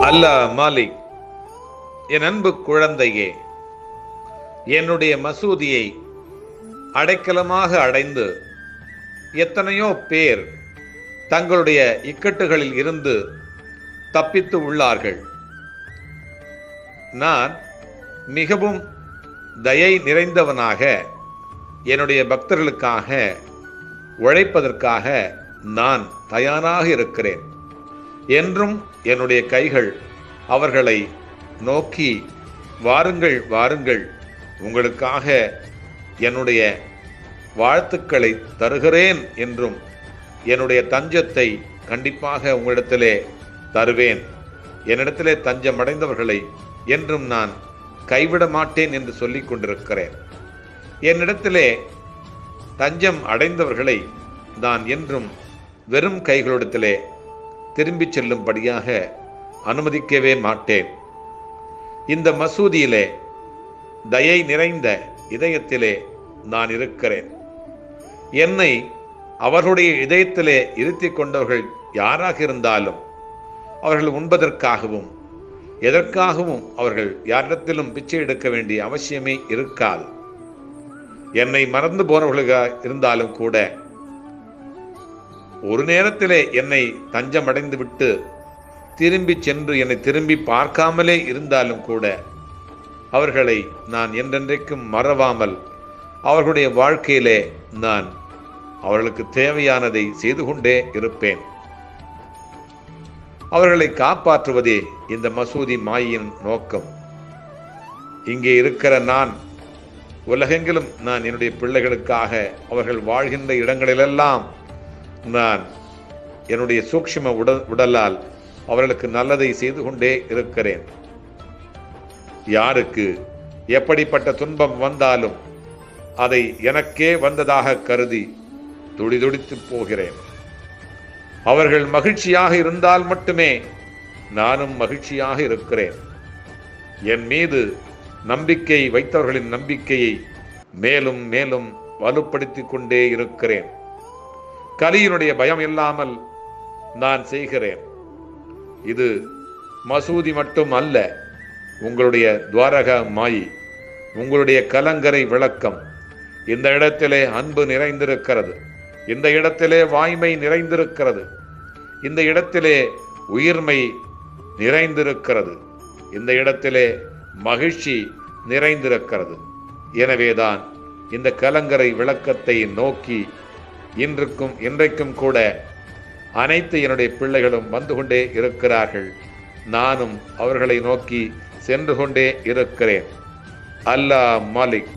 அல்லாஹ் மாலிக். என் அன்பு குழந்தையே, என்னுடைய மசூதியை அடைக்கலமாக அடைந்து எத்தனையோ பேர் தங்களுடைய இக்கட்டுகளில் இருந்து தப்பித்து உள்ளார்கள். நான் மிகவும் தயை நிறைந்தவனாக என்னுடைய பக்தர்களுக்காக உழைப்பதற்காக நான் தயாராக இருக்கிறேன். என்றும் என்னுடைய கைகள் அவர்களை நோக்கி வாருங்கள் வாருங்கள், உங்களுக்காக என்னுடைய வாழ்த்துக்களை தருகிறேன் என்றும் என்னுடைய தஞ்சத்தை கண்டிப்பாக உங்களிடத்திலே தருவேன். என்னிடத்திலே தஞ்சம் அடைந்தவர்களை என்றும் நான் கைவிட மாட்டேன் என்று சொல்லிக் கொண்டிருக்கிறேன். என்னிடத்திலே தஞ்சம் அடைந்தவர்களை நான் என்றும் வெறும் கைகளிடத்திலே திரும்பி செல்லும்படியாக அனுமதிக்கவே மாட்டேன். இந்த மசூதியிலே தயை நிறைந்த இதயத்திலே நான் இருக்கிறேன். என்னை அவர்களுடைய இதயத்திலே இருத்தி கொண்டவர்கள் யாராக இருந்தாலும் அவர்கள் உண்பதற்காகவும் எதற்காகவும் அவர்கள் யாரிடத்திலும் பிச்சை எடுக்க வேண்டிய அவசியமே இருக்காது. என்னை மறந்து போனவர்களாக இருந்தாலும் கூட ஒரு நேரத்திலே என்னை தஞ்சமடைந்து விட்டு திரும்பி சென்று என்னை திரும்பி பார்க்காமலே இருந்தாலும் கூட அவர்களை நான் என்றென்றைக்கும் மறவாமல் அவர்களுடைய வாழ்க்கையிலே நான் அவர்களுக்கு தேவையானதை செய்து கொண்டே இருப்பேன். அவர்களை காப்பாற்றுவதே இந்த மசூதி மாயின் நோக்கம். இங்கே இருக்கிற நான் உலகெங்கிலும் நான் என்னுடைய பிள்ளைகளுக்காக அவர்கள் வாழ்கின்ற இடங்களிலெல்லாம் நான் என்னுடைய சூக்ஷ்ம உடலால் அவர்களுக்கு நல்லதை செய்து கொண்டே இருக்கிறேன். யாருக்கு எப்படிப்பட்ட துன்பம் வந்தாலும் அதை எனக்கே வந்ததாக கருதி துடிதுடித்து போகிறேன். அவர்கள் மகிழ்ச்சியாக இருந்தால் மட்டுமே நானும் மகிழ்ச்சியாக இருக்கிறேன். என் மீது நம்பிக்கை வைத்தவர்களின் நம்பிக்கையை மேலும் மேலும் வலுப்படுத்தி கொண்டே இருக்கிறேன். கலியினுடைய பயம் இல்லாமல் நான் செய்கிறேன். இது மசூதி மட்டும் அல்ல, உங்களுடைய துவாரக மாயி, உங்களுடைய கலங்கரை விளக்கம். இந்த இடத்திலே அன்பு நிறைந்திருக்கிறது, இந்த இடத்திலே வாய்மை நிறைந்திருக்கிறது, இந்த இடத்திலே உயிர்மை நிறைந்திருக்கிறது, இந்த இடத்திலே மகிழ்ச்சி நிறைந்திருக்கிறது. எனவேதான் இந்த கலங்கரை விளக்கத்தை நோக்கி இன்றைக்கும் கூட அனைத்து என்னுடைய பிள்ளைகளும் வந்து கொண்டே இருக்கிறார்கள். நானும் அவர்களை நோக்கி சென்று கொண்டே இருக்கிறேன். அல்லாஹ் மாலிக்.